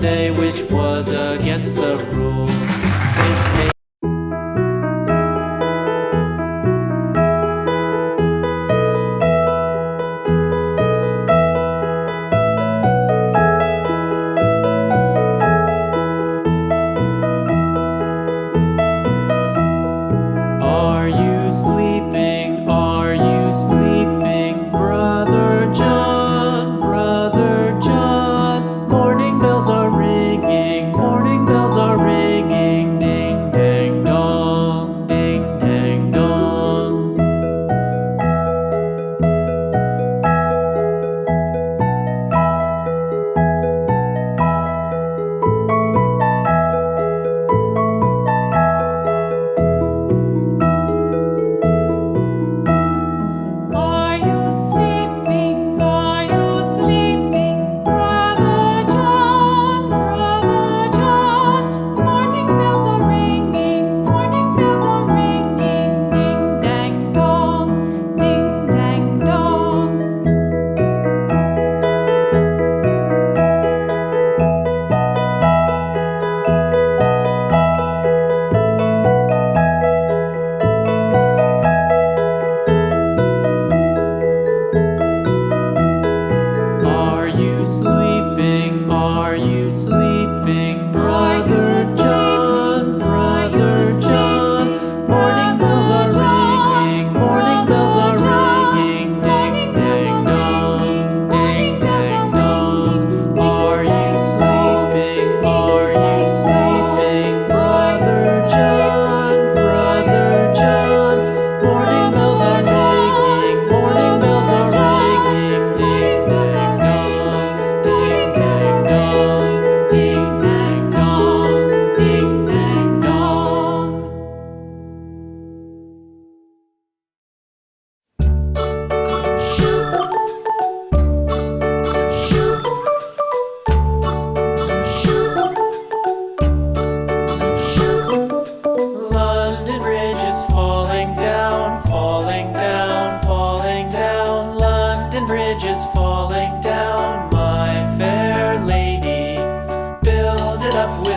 birthday, which was against the rules. Are you sleeping? Are you sleeping, Brother John? Brother John, morning bells are ringing, morning bells are ringing, ding dang dong, ding dang dong. Are you sleeping? Are you sleeping, Brother John? Brother John, morning bells are ringing, morning bells are ringing, ding dang dong, ding dang dong. Are you sleeping? Are you sleeping, Brother John? Brother John, morning bells are ringing, morning bells are ringing, ding dang dong, ding dang dong. Are you sleeping? Are you sleeping, Brother John? Brother John, morning bells are ringing, morning bells are ringing, ding dang dong, ding dang dong, ding dang dong, ding dang dong. London Bridge is falling down, falling down, falling down. London Bridge is falling down, my fair lady. Build it up with